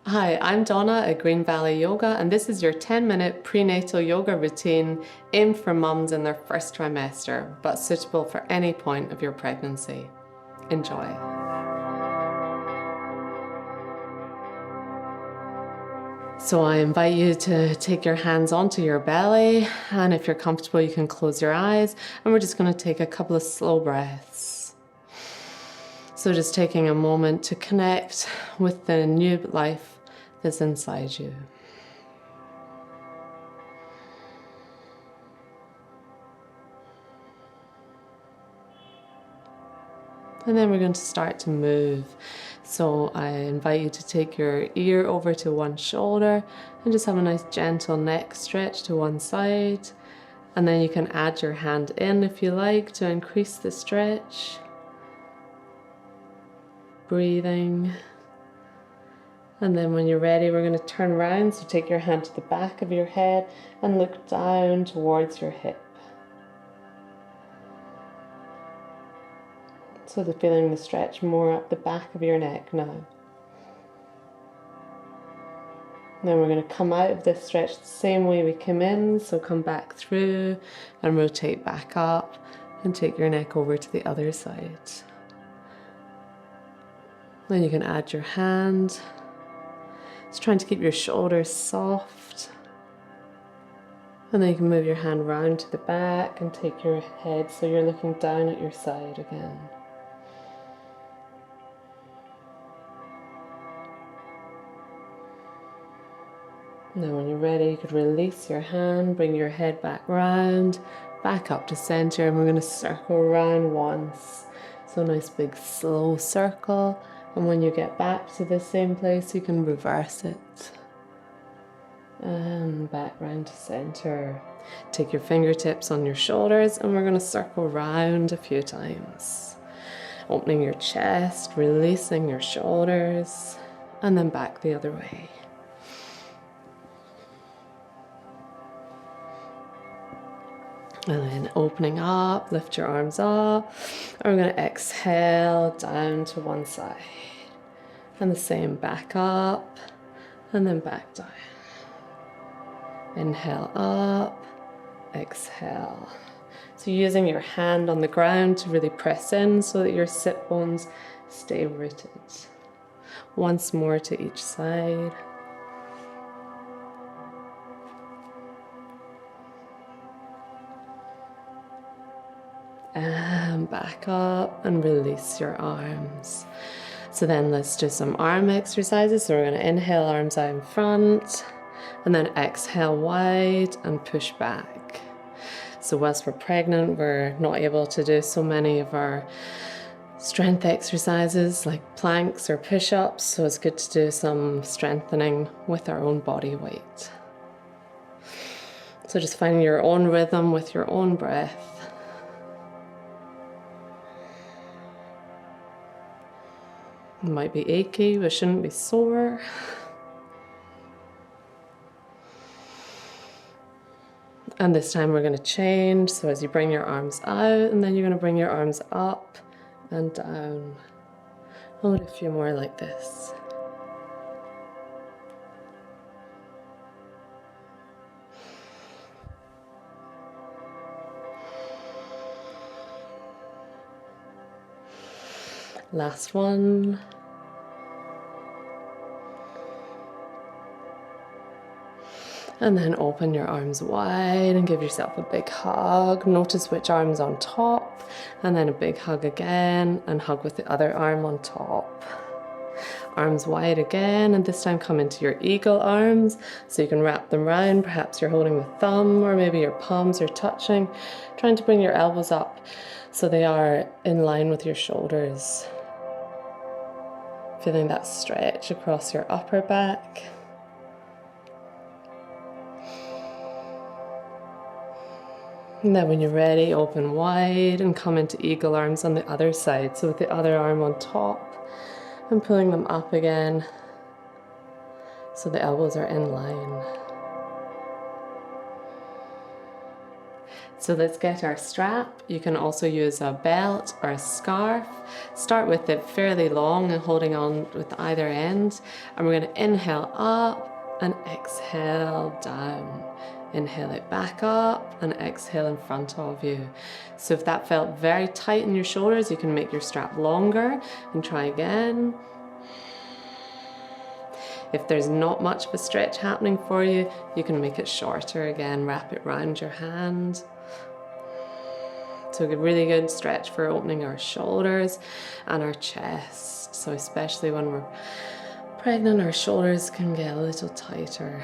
Hi, I'm Donna at Green Valley Yoga, and this is your 10-minute prenatal yoga routine aimed for mums in their first trimester, but suitable for any point of your pregnancy. Enjoy. So I invite you to take your hands onto your belly, and if you're comfortable, you can close your eyes, and we're just going to take a couple of slow breaths. So just taking a moment to connect with the new life that's inside you. And then we're going to start to move. So I invite you to take your ear over to one shoulder and just have a nice gentle neck stretch to one side. And then you can add your hand in if you like to increase the stretch. Breathing. And then when you're ready, we're going to turn around. So take your hand to the back of your head and look down towards your hip. So the feeling the stretch more up the back of your neck now. Then we're going to come out of this stretch the same way we came in. So come back through and rotate back up and take your neck over to the other side. Then you can add your hand. Just trying to keep your shoulders soft. And then you can move your hand round to the back and take your head so you're looking down at your side again. Now when you're ready, you could release your hand, bring your head back round, back up to center, and we're going to circle around once. So a nice big slow circle, and when you get back to the same place, you can reverse it. And back round to center. Take your fingertips on your shoulders, and we're going to circle around a few times. Opening your chest, releasing your shoulders, and then back the other way. And then opening up, lift your arms up. And we're going to exhale down to one side. And the same, back up and then back down. Inhale up, exhale. So using your hand on the ground to really press in so that your sit bones stay rooted. Once more to each side. And back up and release your arms. So then let's do some arm exercises. So we're going to inhale, arms out in front, and then exhale wide and push back. So whilst we're pregnant, we're not able to do so many of our strength exercises like planks or push-ups. So it's good to do some strengthening with our own body weight. So just finding your own rhythm with your own breath. It might be achy, but shouldn't be sore. And this time we're going to change. So as you bring your arms out, and then you're going to bring your arms up and down. I'll do a few more like this. Last one. And then open your arms wide and give yourself a big hug. Notice which arm's on top, and then a big hug again, and hug with the other arm on top. Arms wide again, and this time come into your eagle arms, so you can wrap them around. Perhaps you're holding the thumb, or maybe your palms are touching, trying to bring your elbows up so they are in line with your shoulders. Feeling that stretch across your upper back. And then when you're ready, open wide and come into eagle arms on the other side. So with the other arm on top and pulling them up again so the elbows are in line. So let's get our strap. You can also use a belt or a scarf. Start with it fairly long and holding on with either end. And we're going to inhale up and exhale down. Inhale it back up and exhale in front of you. So if that felt very tight in your shoulders, you can make your strap longer and try again. If there's not much of a stretch happening for you, you can make it shorter again, wrap it around your hand. So a really good stretch for opening our shoulders and our chest. So especially when we're pregnant, our shoulders can get a little tighter.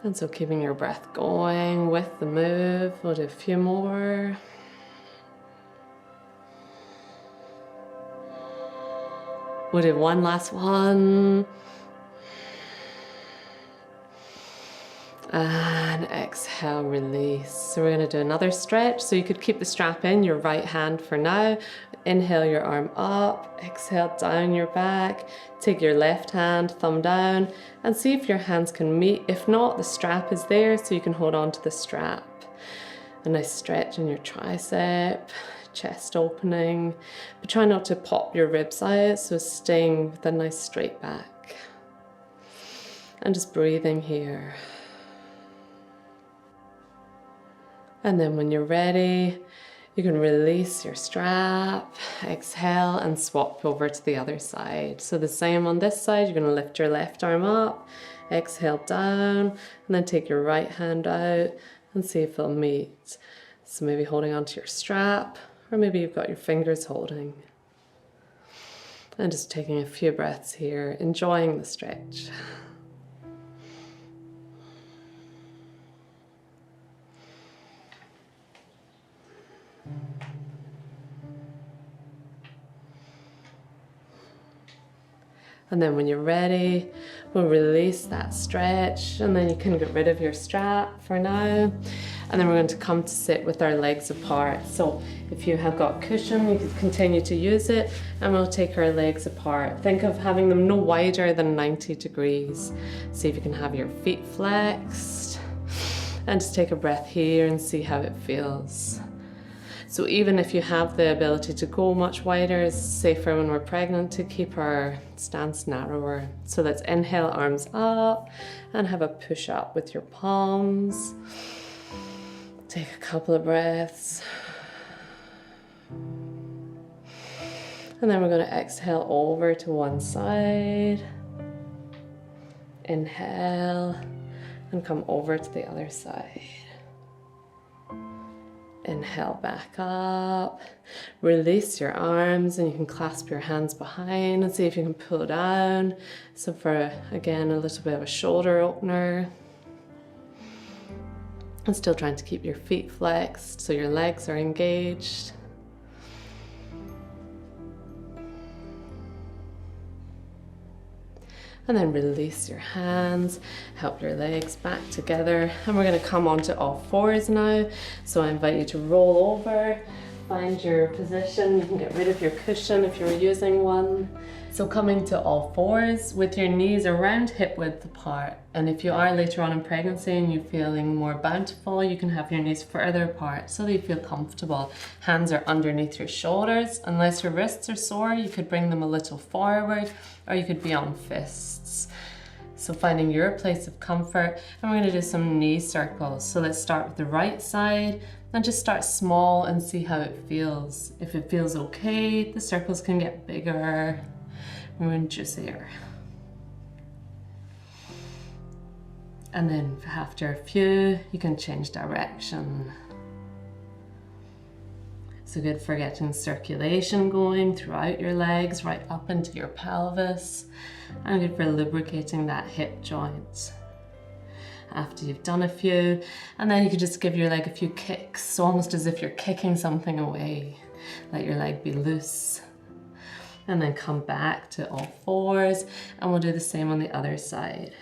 And so keeping your breath going with the move. We'll do a few more. We'll do one last one. And exhale, release. So we're going to do another stretch. So you could keep the strap in your right hand for now. Inhale your arm up, exhale down your back. Take your left hand, thumb down, and see if your hands can meet. If not, the strap is there, so you can hold on to the strap. A nice stretch in your tricep, chest opening, but try not to pop your ribs out, so staying with a nice straight back. And just breathing here. And then when you're ready, you can release your strap, exhale, and swap over to the other side. So the same on this side, you're going to lift your left arm up, exhale down, and then take your right hand out and see if they'll meet. So maybe holding onto your strap, or maybe you've got your fingers holding. And just taking a few breaths here, enjoying the stretch. And then when you're ready, we'll release that stretch, and then you can get rid of your strap for now. And then we're going to come to sit with our legs apart. So if you have got cushion, you can continue to use it, and we'll take our legs apart. Think of having them no wider than 90 degrees. See if you can have your feet flexed, and just take a breath here and see how it feels. So even if you have the ability to go much wider, it's safer when we're pregnant to keep our stance narrower. So let's inhale, arms up, and have a push up with your palms. Take a couple of breaths. And then we're going to exhale over to one side. Inhale, and come over to the other side. Inhale back up, release your arms, and you can clasp your hands behind and see if you can pull down. So for, again, a little bit of a shoulder opener. And still trying to keep your feet flexed so your legs are engaged. And then release your hands, help your legs back together. And we're going to come onto all fours now. So I invite you to roll over, find your position. You can get rid of your cushion if you're using one. So coming to all fours with your knees around hip width apart. And if you are later on in pregnancy and you're feeling more bountiful, you can have your knees further apart so that you feel comfortable. Hands are underneath your shoulders. Unless your wrists are sore, you could bring them a little forward, or you could be on fists. So finding your place of comfort, and we're going to do some knee circles. So let's start with the right side and just start small and see how it feels. If it feels okay, the circles can get bigger and juicier. And then after a few, you can change direction. So good for getting circulation going throughout your legs, right up into your pelvis, and good for lubricating that hip joint. After you've done a few, and then you could just give your leg a few kicks, almost as if you're kicking something away. Let your leg be loose. And then come back to all fours, and we'll do the same on the other side.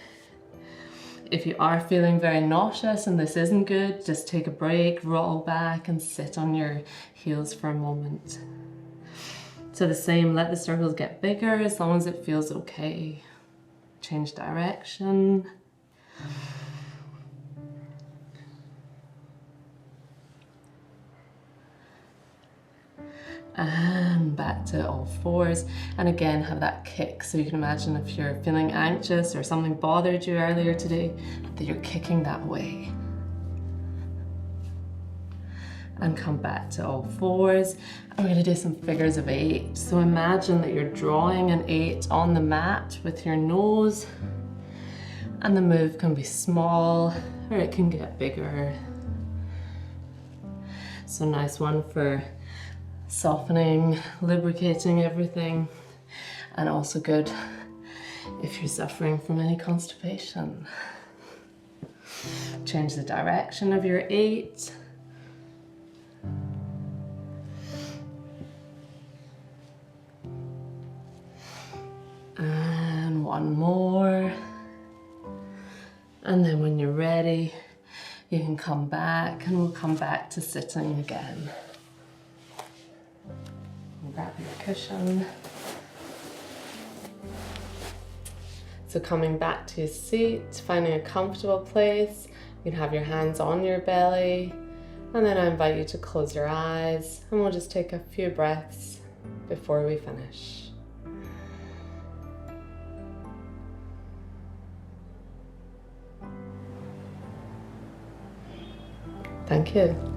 If you are feeling very nauseous and this isn't good, just take a break, roll back, and sit on your heels for a moment. So the same, let the circles get bigger as long as it feels okay. Change direction. And back to all fours. And again, have that kick. So you can imagine if you're feeling anxious or something bothered you earlier today, that you're kicking that away. And come back to all fours. And we're going to do some figures of 8. So imagine that you're drawing an 8 on the mat with your nose. And the move can be small or it can get bigger. So nice one for softening, lubricating everything, and also good if you're suffering from any constipation. Change the direction of your 8. And one more. And then when you're ready, you can come back and we'll come back to sitting again. Grab your cushion. So coming back to your seat, finding a comfortable place. You can have your hands on your belly. And then I invite you to close your eyes and we'll just take a few breaths before we finish. Thank you.